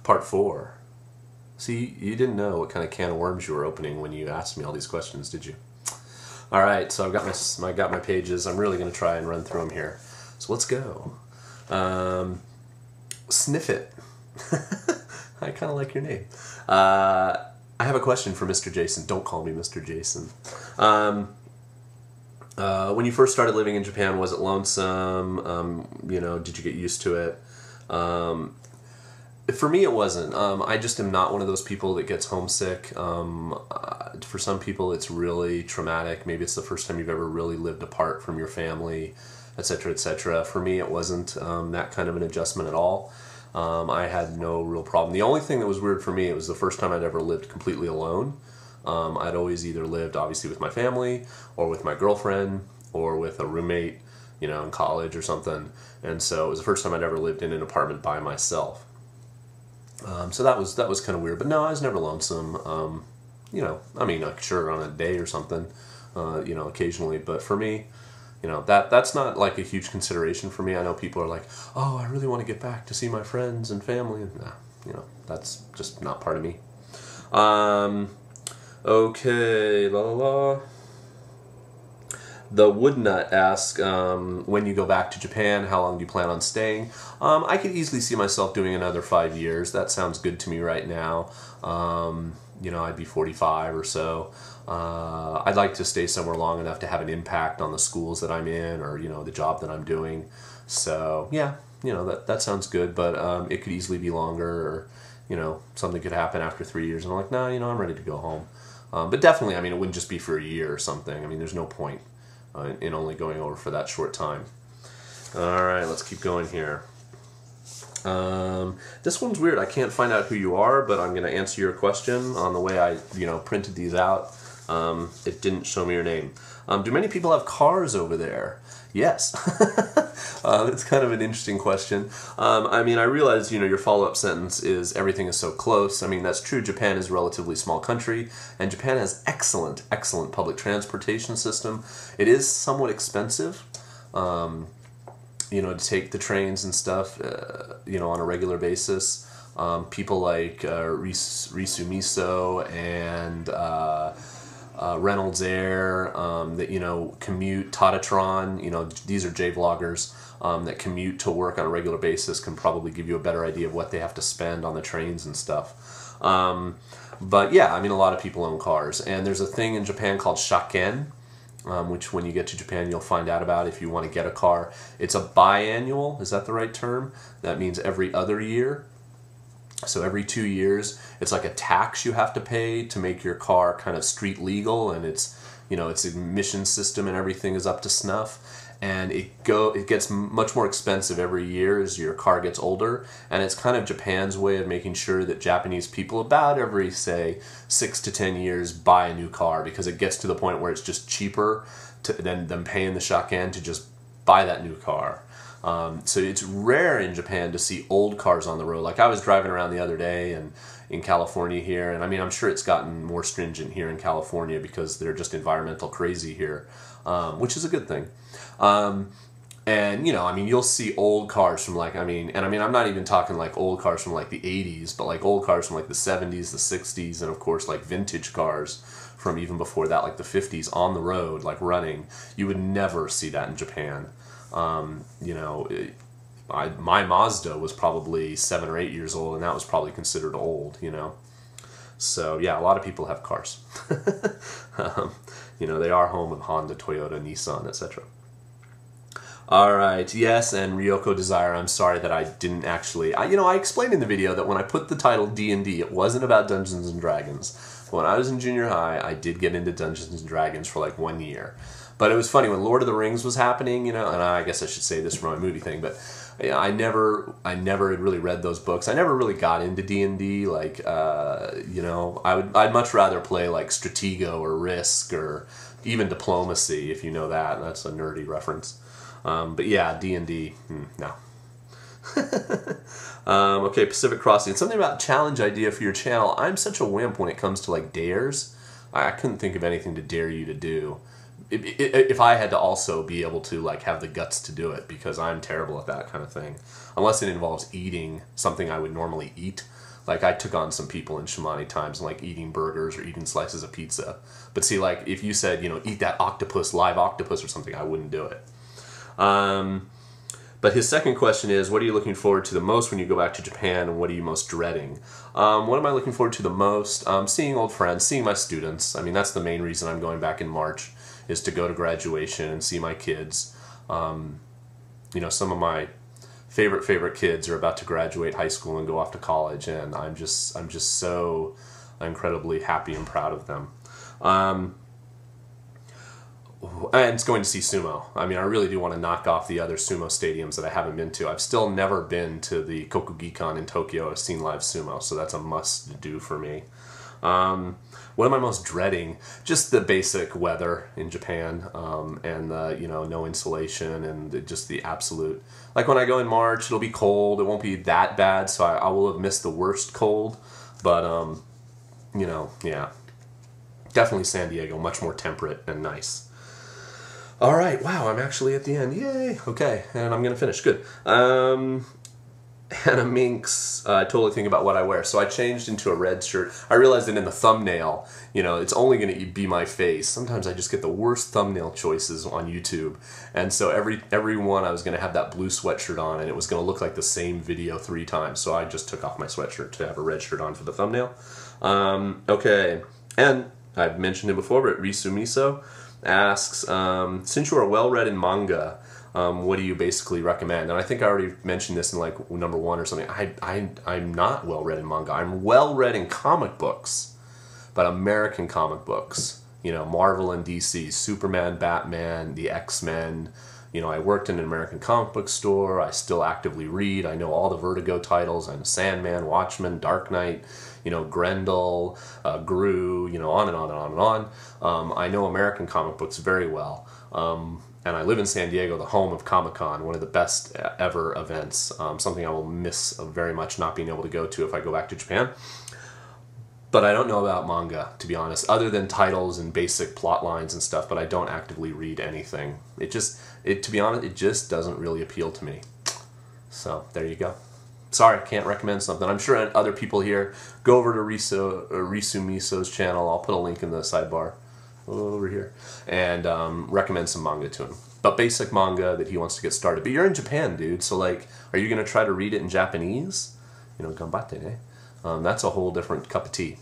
Part 4. See, you didn't know what kind of can of worms you were opening when you asked me all these questions, did you? All right, so I've got my pages. I'm really going to try and run through them here. So let's go. Sniff it. I kind of like your name. I have a question for Mr. Jason. Don't call me Mr. Jason. When you first started living in Japan, was it lonesome? You know, did you get used to it? For me, it wasn't. I just am not one of those people that gets homesick. For some people, it's really traumatic. Maybe it's the first time you've ever really lived apart from your family, etc., etc. For me, it wasn't that kind of an adjustment at all. I had no real problem. The only thing that was weird for me, it was the first time I'd ever lived completely alone. I'd always either lived, obviously, with my family, or with my girlfriend, or with a roommate, you know, in college or something. And so it was the first time I'd ever lived in an apartment by myself. So that was kind of weird. But no, I was never lonesome. You know, I mean, sure, on a day or something, you know, occasionally. But for me, you know, that's not like a huge consideration for me. I know people are like, oh, I really want to get back to see my friends and family. Nah, you know, that's just not part of me. Okay, la la la. The Woodnut asks, when you go back to Japan, how long do you plan on staying? I could easily see myself doing another 5 years. That sounds good to me right now. You know, I'd be 45 or so. I'd like to stay somewhere long enough to have an impact on the schools that I'm in, or, you know, the job that I'm doing. So, yeah, you know, that sounds good, but it could easily be longer, or, you know, something could happen after 3 years, and I'm like, no, you know, I'm ready to go home. But definitely, I mean, it wouldn't just be for a year or something. I mean, there's no point in only going over for that short time. All right, let's keep going here. This one's weird. I can't find out who you are, but I'm going to answer your question on the way I, you know, printed these out. It didn't show me your name. Do many people have cars over there? Yes. That's kind of an interesting question. I mean, I realize, you know, your follow-up sentence is everything is so close. I mean, that's true. Japan is a relatively small country, and Japan has excellent, excellent public transportation system. It is somewhat expensive, you know, to take the trains and stuff, you know, on a regular basis. People like RisuMiso and Reynoldsair, that, you know, commute, Toddatron, you know, these are J-vloggers that commute to work on a regular basis, can probably give you a better idea of what they have to spend on the trains and stuff. But yeah, I mean, a lot of people own cars, and there's a thing in Japan called shaken, which when you get to Japan you'll find out about if you want to get a car. It's a biannual, is that the right term? That means every other year. So every 2 years, it's like a tax you have to pay to make your car kind of street legal, and it's, you know, its emission system and everything is up to snuff. And it gets much more expensive every year as your car gets older, and it's kind of Japan's way of making sure that Japanese people about every, say, 6 to 10 years buy a new car, because it gets to the point where it's just cheaper than paying the shaken to just buy that new car. So it's rare in Japan to see old cars on the road. Like I was driving around the other day and in California here, and I mean, I'm sure it's gotten more stringent here in California because they're just environmental crazy here, which is a good thing. And, you know, I mean, you'll see old cars from like, I'm not even talking like old cars from like the 80s, but like old cars from like the 70s, the 60s, and of course like vintage cars from even before that, like the 50s on the road, like running. You would never see that in Japan. You know, my Mazda was probably 7 or 8 years old, and that was probably considered old, you know. So yeah, a lot of people have cars. You know, they are home of Honda, Toyota, Nissan, etc. All right, yes, and Ryoko Desire, I'm sorry that I didn't actually, you know, I explained in the video that when I put the title D&D, it wasn't about Dungeons and Dragons. When I was in junior high, I did get into Dungeons and Dragons for like 1 year. But it was funny when Lord of the Rings was happening, you know, and I guess I should say this for my movie thing, but you know, I never had really read those books. I never really got into D&D. Like, you know, I'd much rather play like Stratego or Risk or even Diplomacy, if you know that. That's a nerdy reference. But yeah, D&D, no. Okay, Pacific Crossing. Something about challenge idea for your channel. I'm such a wimp when it comes to like dares. I couldn't think of anything to dare you to do. if I had to also be able to like have the guts to do it, because I'm terrible at that kind of thing, unless it involves eating something I would normally eat. Like I took on some people in Shamani times, like eating burgers or eating slices of pizza. But see, like if you said, you know, eat that octopus, live octopus or something, I wouldn't do it. But his second question is, what are you looking forward to the most when you go back to Japan, and what are you most dreading? What am I looking forward to the most? Seeing old friends, seeing my students. I mean, that's the main reason I'm going back in March, is to go to graduation and see my kids. You know, some of my favorite kids are about to graduate high school and go off to college, and I'm just so incredibly happy and proud of them. And it's going to see sumo. I mean, I really do want to knock off the other sumo stadiums that I haven't been to. I've still never been to the Kokugikan in Tokyo. I've seen live sumo, so that's a must-do for me. What am I most dreading? Just the basic weather in Japan, and the, you know, no insulation, and just the absolute... Like when I go in March, it'll be cold. It won't be that bad, so I will have missed the worst cold. But, you know, yeah. Definitely San Diego, much more temperate and nice. All right, wow, I'm actually at the end. Yay! Okay, and I'm going to finish. Good. Hannah Minx, I totally think about what I wear. So I changed into a red shirt. I realized that in the thumbnail, you know, it's only going to be my face. Sometimes I just get the worst thumbnail choices on YouTube. And so every one I was going to have that blue sweatshirt on, and it was going to look like the same video 3 times. So I just took off my sweatshirt to have a red shirt on for the thumbnail. Okay, and I've mentioned it before, but RisuMiso asks, since you are well-read in manga, what do you basically recommend? And I think I already mentioned this in like number 1 or something. I'm not well-read in manga. I'm well-read in comic books, but American comic books. You know, Marvel and DC, Superman, Batman, the X-Men. You know, I worked in an American comic book store. I still actively read. I know all the Vertigo titles. I know Sandman, Watchmen, Dark Knight, you know, Grendel, Gru, you know, on and on and on and on. I know American comic books very well. And I live in San Diego, the home of Comic-Con, one of the best ever events. Something I will miss very much not being able to go to if I go back to Japan. But I don't know about manga, to be honest, other than titles and basic plot lines and stuff, but I don't actively read anything. To be honest, it just doesn't really appeal to me. So, there you go. Sorry, I can't recommend something. I'm sure other people here, go over to RisuMiso's channel. I'll put a link in the sidebar over here, and recommend some manga to him. But basic manga that he wants to get started. But you're in Japan, dude, so like, are you going to try to read it in Japanese? You know, ganbatte, eh? That's a whole different cup of tea.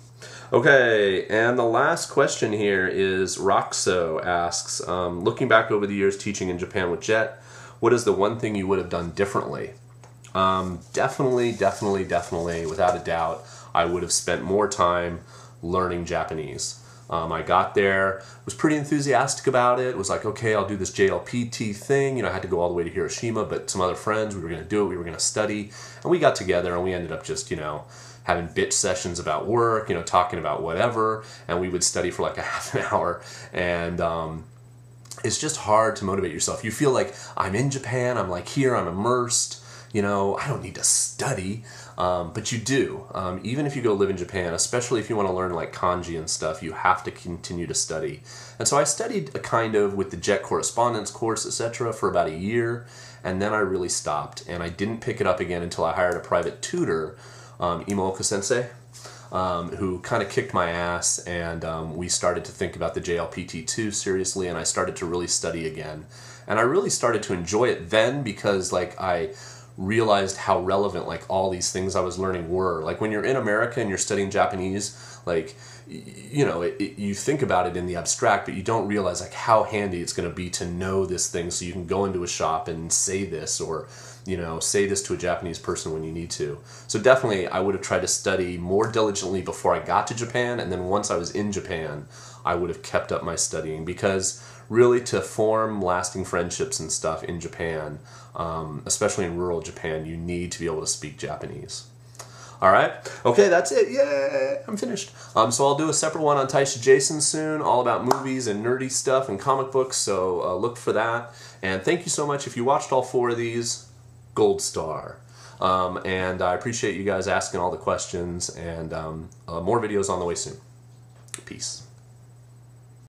Okay, and the last question here is Roxo asks, looking back over the years teaching in Japan with Jet, what is the one thing you would have done differently? Definitely, without a doubt, I would have spent more time learning Japanese. I got there, was pretty enthusiastic about it. It was like, okay, I'll do this JLPT thing. You know, I had to go all the way to Hiroshima, but some other friends, we were going to do it. We were going to study, and we got together, and we ended up just, you know, having bitch sessions about work, you know, talking about whatever, and we would study for like a half an hour, and it's just hard to motivate yourself. You feel like, I'm in Japan, I'm like here, I'm immersed, you know, I don't need to study, but you do. Even if you go live in Japan, especially if you want to learn like kanji and stuff, you have to continue to study. And so I studied a kind of with the JET correspondence course, etc. for about a year, and then I really stopped, and I didn't pick it up again until I hired a private tutor, Imooka Sensei, who kind of kicked my ass, and we started to think about the JLPT2 seriously, and I started to really study again. And I really started to enjoy it then, because like I realized how relevant like all these things I was learning were. Like when you're in America and you're studying Japanese, like, you know, you think about it in the abstract, but you don't realize like how handy it's going to be to know this thing, so you can go into a shop and say this, or, you know, say this to a Japanese person when you need to. So definitely I would have tried to study more diligently before I got to Japan, and then once I was in Japan, I would have kept up my studying, because really to form lasting friendships and stuff in Japan, especially in rural Japan, you need to be able to speak Japanese. Alright, okay, that's it. Yay, I'm finished. So I'll do a separate one on Taisha Jason soon, all about movies and nerdy stuff and comic books, so look for that. And thank you so much. If you watched all 4 of these, gold star. And I appreciate you guys asking all the questions, and more videos on the way soon. Peace.